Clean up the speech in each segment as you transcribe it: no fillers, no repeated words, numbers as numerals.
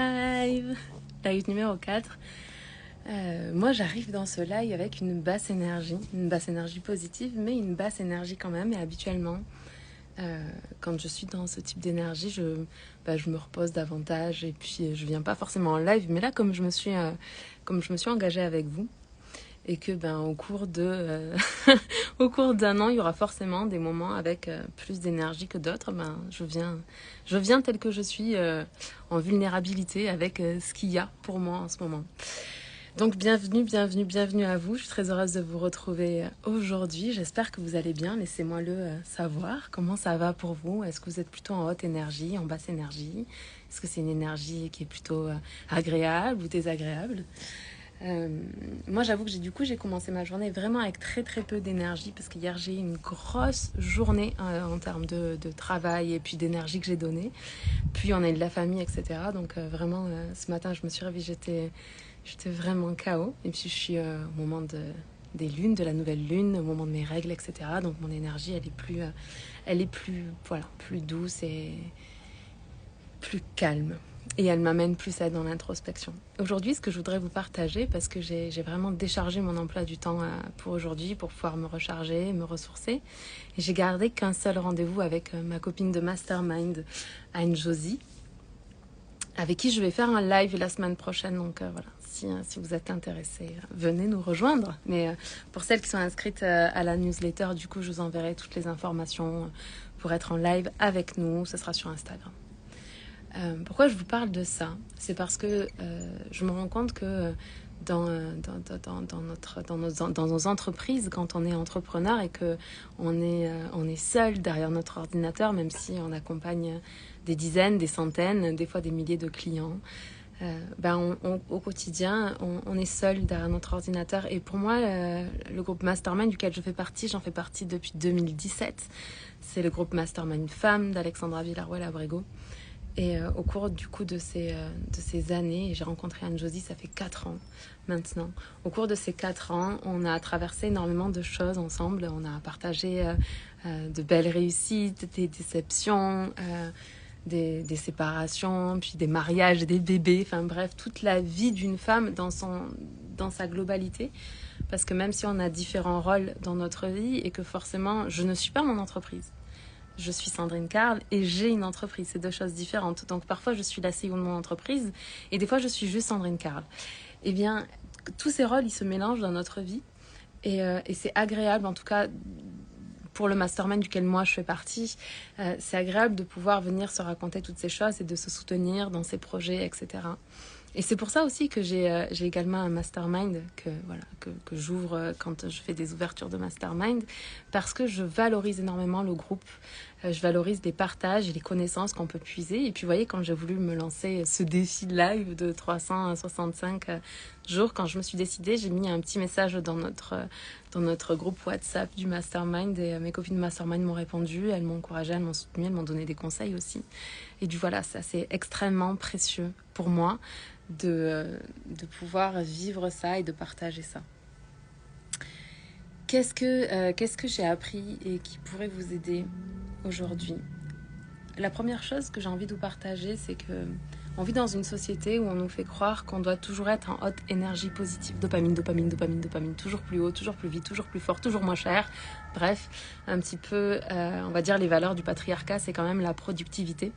Live, live numéro 4. Moi j'arrive dans ce live avec une basse énergie positive, mais une basse énergie quand même. Et habituellement, quand je suis dans ce type d'énergie, je me repose davantage et puis je viens pas forcément en live. Mais là, comme je me suis engagée avec vous, et que au cours au cours d'un an, il y aura forcément des moments avec plus d'énergie que d'autres, je viens tel que je suis, en vulnérabilité avec ce qu'il y a pour moi en ce moment. Donc bienvenue à vous. Je suis très heureuse de vous retrouver aujourd'hui. J'espère que vous allez bien. Laissez-moi le savoir. Comment ça va pour vous? Est-ce que vous êtes plutôt en haute énergie, en basse énergie? Est-ce que c'est une énergie qui est plutôt agréable ou désagréable? Moi j'avoue que j'ai commencé ma journée vraiment avec très peu d'énergie parce qu'hier j'ai eu une grosse journée en termes de travail et puis d'énergie que j'ai donnée. Puis on a eu de la famille, etc. Donc vraiment ce matin je me suis réveillée, j'étais vraiment KO. Et puis je suis au moment des lunes, de la nouvelle lune, au moment de mes règles, etc. Donc mon énergie elle est plus douce et plus calme. Et elle m'amène plus à être dans l'introspection. Aujourd'hui, ce que je voudrais vous partager, parce que j'ai vraiment déchargé mon emploi du temps pour aujourd'hui, pour pouvoir me recharger, me ressourcer. Et j'ai gardé qu'un seul rendez-vous avec ma copine de Mastermind, Anne-Josie, avec qui je vais faire un live la semaine prochaine. Donc voilà, si vous êtes intéressés, venez nous rejoindre. Mais pour celles qui sont inscrites à la newsletter, du coup, je vous enverrai toutes les informations pour être en live avec nous. Ce sera sur Instagram. Pourquoi je vous parle de ça? C'est parce que je me rends compte que dans nos entreprises, quand on est entrepreneur et qu'on est seul derrière notre ordinateur, même si on accompagne des dizaines, des centaines, des fois des milliers de clients, au quotidien, on est seul derrière notre ordinateur. Et pour moi, le groupe Mastermind duquel je fais partie, j'en fais partie depuis 2017. C'est le groupe Mastermind Femmes d'Alexandra Villarroel-Abrego. Et au cours du coup de ces années, j'ai rencontré Anne-Josie, ça fait 4 ans maintenant. Au cours de ces 4 ans, on a traversé énormément de choses ensemble. On a partagé de belles réussites, des déceptions, des séparations, puis des mariages, des bébés. Enfin bref, toute la vie d'une femme dans sa globalité. Parce que même si on a différents rôles dans notre vie et que forcément, je ne suis pas mon entreprise. Je suis Sandrine Carl et j'ai une entreprise, c'est deux choses différentes. Donc parfois je suis la CEO de mon entreprise et des fois je suis juste Sandrine Carl. Eh bien, tous ces rôles, ils se mélangent dans notre vie et c'est agréable, en tout cas pour le mastermind duquel moi je fais partie, c'est agréable de pouvoir venir se raconter toutes ces choses et de se soutenir dans ses projets, etc. Et c'est pour ça aussi que j'ai également un mastermind que j'ouvre quand je fais des ouvertures de mastermind, parce que je valorise énormément le groupe, je valorise les partages et les connaissances qu'on peut puiser. Et puis vous voyez, quand j'ai voulu me lancer ce défi live de 365 jours, quand je me suis décidée, j'ai mis un petit message dans notre groupe WhatsApp du mastermind et mes copines de mastermind m'ont répondu, elles m'ont encouragée, elles m'ont soutenue, elles m'ont donné des conseils aussi. Et du voilà, ça c'est extrêmement précieux pour moi de pouvoir vivre ça et de partager ça. Qu'est-ce que j'ai appris et qui pourrait vous aider aujourd'hui? La première chose que j'ai envie de vous partager, c'est que on vit dans une société où on nous fait croire qu'on doit toujours être en haute énergie positive. Dopamine, toujours plus haut, toujours plus vite, toujours plus fort, toujours moins cher. Bref, un petit peu, on va dire les valeurs du patriarcat, c'est quand même la productivité.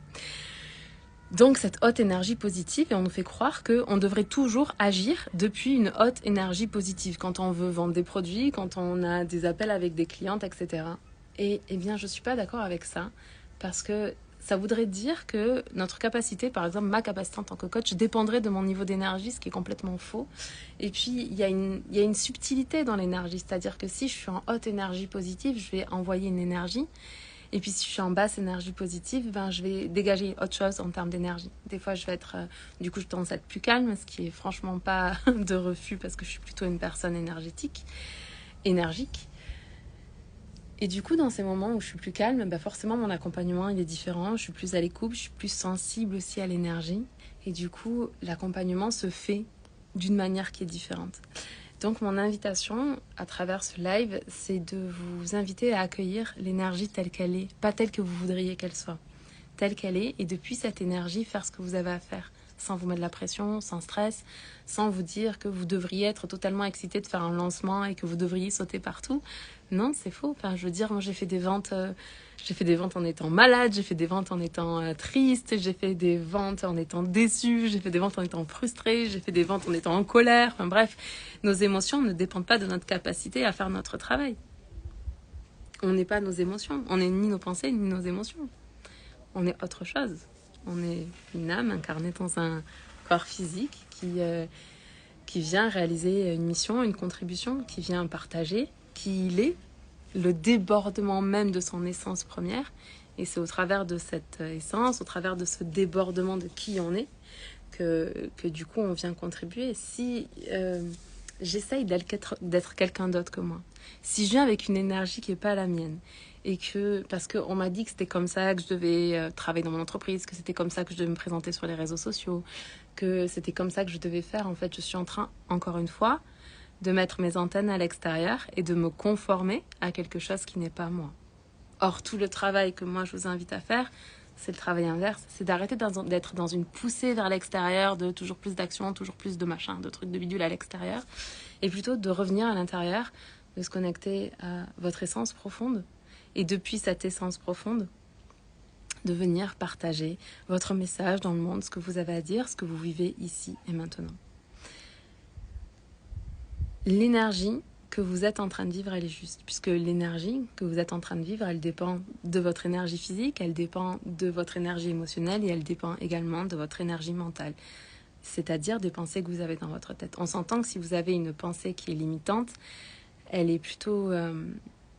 Donc cette haute énergie positive, et on nous fait croire qu'on devrait toujours agir depuis une haute énergie positive quand on veut vendre des produits, quand on a des appels avec des clientes, etc. Et eh bien, je ne suis pas d'accord avec ça, parce que ça voudrait dire que notre capacité, par exemple ma capacité en tant que coach, dépendrait de mon niveau d'énergie, ce qui est complètement faux. Et puis il y a une subtilité dans l'énergie, c'est-à-dire que si je suis en haute énergie positive, je vais envoyer une énergie. Et puis si je suis en basse énergie positive, je vais dégager autre chose en termes d'énergie. Des fois, je vais être, du coup, je tendance à être plus calme, ce qui est franchement pas de refus parce que je suis plutôt une personne énergique. Et du coup, dans ces moments où je suis plus calme, forcément, mon accompagnement, il est différent. Je suis plus à l'écoute, je suis plus sensible aussi à l'énergie. Et du coup, l'accompagnement se fait d'une manière qui est différente. Donc mon invitation à travers ce live, c'est de vous inviter à accueillir l'énergie telle qu'elle est, pas telle que vous voudriez qu'elle soit, telle qu'elle est, et depuis cette énergie, faire ce que vous avez à faire sans vous mettre la pression, sans stress, sans vous dire que vous devriez être totalement excité de faire un lancement et que vous devriez sauter partout. Non, c'est faux. Enfin, je veux dire, moi j'ai fait des ventes en étant malade, j'ai fait des ventes en étant triste, j'ai fait des ventes en étant déçue, j'ai fait des ventes en étant frustrée, j'ai fait des ventes en étant en colère. Enfin bref, nos émotions ne dépendent pas de notre capacité à faire notre travail. On n'est pas nos émotions, on n'est ni nos pensées ni nos émotions. On est autre chose. On est une âme incarnée dans un corps physique qui vient réaliser une mission, une contribution, qui vient partager qui il est, le débordement même de son essence première. Et c'est au travers de cette essence, au travers de ce débordement de qui on est, que du coup on vient contribuer. Si j'essaye d'être quelqu'un d'autre que moi, si je viens avec une énergie qui n'est pas la mienne, et que, parce qu'on m'a dit que c'était comme ça que je devais travailler dans mon entreprise, que c'était comme ça que je devais me présenter sur les réseaux sociaux, que c'était comme ça que je devais faire, en fait, je suis en train, encore une fois, de mettre mes antennes à l'extérieur et de me conformer à quelque chose qui n'est pas moi. Or, tout le travail que moi je vous invite à faire, c'est le travail inverse, c'est d'arrêter d'être dans une poussée vers l'extérieur, de toujours plus d'action, toujours plus de machin, de trucs de bidule à l'extérieur, et plutôt de revenir à l'intérieur, de se connecter à votre essence profonde, et depuis cette essence profonde, de venir partager votre message dans le monde, ce que vous avez à dire, ce que vous vivez ici et maintenant. L'énergie que vous êtes en train de vivre, elle est juste. Puisque l'énergie que vous êtes en train de vivre, elle dépend de votre énergie physique, elle dépend de votre énergie émotionnelle et elle dépend également de votre énergie mentale. C'est-à-dire des pensées que vous avez dans votre tête. On s'entend que si vous avez une pensée qui est limitante, elle est plutôt...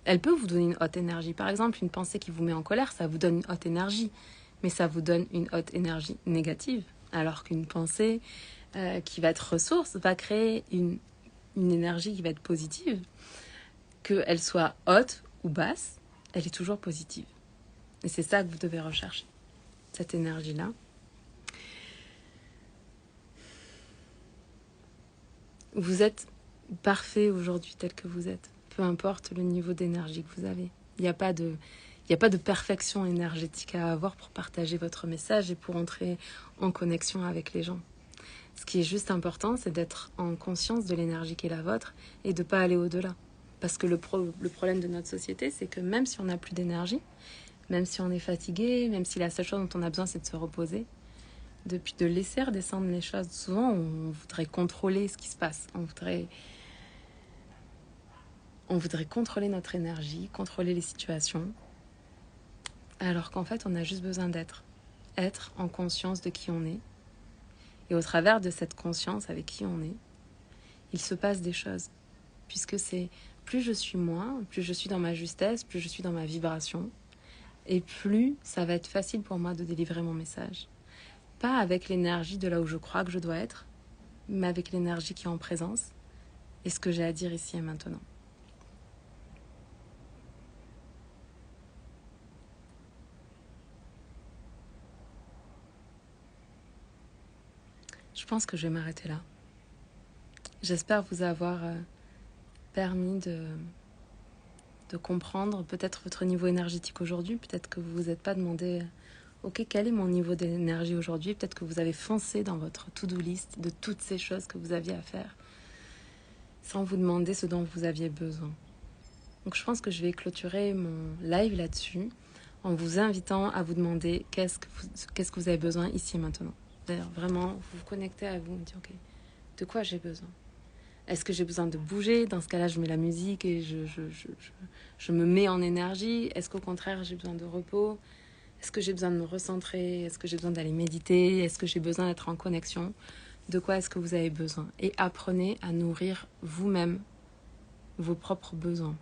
elle peut vous donner une haute énergie. Par exemple, une pensée qui vous met en colère, ça vous donne une haute énergie. Mais ça vous donne une haute énergie négative. Alors qu'une pensée qui va être ressource va créer une énergie qui va être positive, qu'elle soit haute ou basse, elle est toujours positive. Et c'est ça que vous devez rechercher, cette énergie-là. Vous êtes parfait aujourd'hui tel que vous êtes, peu importe le niveau d'énergie que vous avez. Il n'y a pas de perfection énergétique à avoir pour partager votre message et pour entrer en connexion avec les gens. Ce qui est juste important, c'est d'être en conscience de l'énergie qui est la vôtre et de ne pas aller au-delà. Parce que le problème de notre société, c'est que même si on n'a plus d'énergie, même si on est fatigué, même si la seule chose dont on a besoin, c'est de se reposer, depuis de laisser redescendre les choses, souvent on voudrait contrôler ce qui se passe. On voudrait contrôler notre énergie, contrôler les situations, alors qu'en fait, on a juste besoin d'être en conscience de qui on est. Et au travers de cette conscience avec qui on est, il se passe des choses. Puisque c'est plus je suis moi, plus je suis dans ma justesse, plus je suis dans ma vibration, et plus ça va être facile pour moi de délivrer mon message. Pas avec l'énergie de là où je crois que je dois être, mais avec l'énergie qui est en présence et ce que j'ai à dire ici et maintenant. Je pense que je vais m'arrêter là. J'espère vous avoir permis de comprendre peut-être votre niveau énergétique aujourd'hui. Peut-être que vous ne vous êtes pas demandé ok, quel est mon niveau d'énergie aujourd'hui. Peut-être que vous avez foncé dans votre to-do list de toutes ces choses que vous aviez à faire sans vous demander ce dont vous aviez besoin. Donc je pense que je vais clôturer mon live là-dessus en vous invitant à vous demander qu'est-ce que vous avez besoin ici et maintenant. D'ailleurs, vraiment, vous vous connectez à vous, vous me dites ok, de quoi j'ai besoin? Est-ce que j'ai besoin de bouger? Dans ce cas-là, je mets la musique et je me mets en énergie. Est-ce qu'au contraire, j'ai besoin de repos? Est-ce que j'ai besoin de me recentrer? Est-ce que j'ai besoin d'aller méditer? Est-ce que j'ai besoin d'être en connexion? De quoi est-ce que vous avez besoin? Et apprenez à nourrir vous-même vos propres besoins.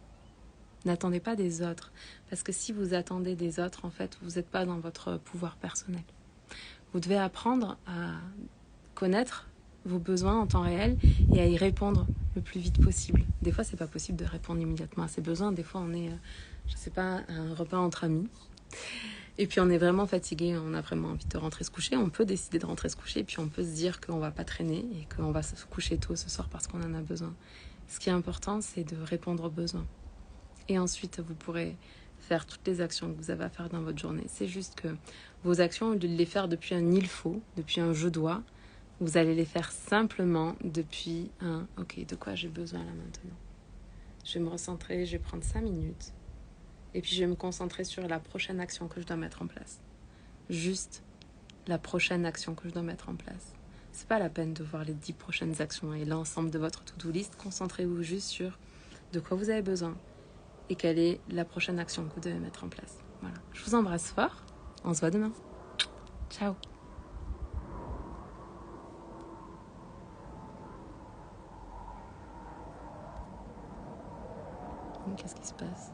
N'attendez pas des autres. Parce que si vous attendez des autres, en fait, vous n'êtes pas dans votre pouvoir personnel. Vous devez apprendre à connaître vos besoins en temps réel et à y répondre le plus vite possible. Des fois, c'est pas possible de répondre immédiatement à ses besoins. Des fois, on est, je sais pas, à un repas entre amis. Et puis, on est vraiment fatigué. On a vraiment envie de rentrer se coucher. On peut décider de rentrer se coucher. Et puis, on peut se dire qu'on va pas traîner et qu'on va se coucher tôt ce soir parce qu'on en a besoin. Ce qui est important, c'est de répondre aux besoins. Et ensuite, vous pourrez faire toutes les actions que vous avez à faire dans votre journée. C'est juste que vos actions, au lieu de les faire depuis un il faut, depuis un je dois, vous allez les faire simplement depuis un ok, de quoi j'ai besoin là maintenant. Je vais me recentrer, je vais prendre 5 minutes et puis je vais me concentrer sur la prochaine action que je dois mettre en place. Juste la prochaine action que je dois mettre en place. C'est pas la peine de voir les 10 prochaines actions et l'ensemble de votre to-do list. Concentrez-vous juste sur de quoi vous avez besoin et quelle est la prochaine action que vous devez mettre en place. Voilà. Je vous embrasse fort. On se voit demain. Ciao. Qu'est-ce qui se passe ?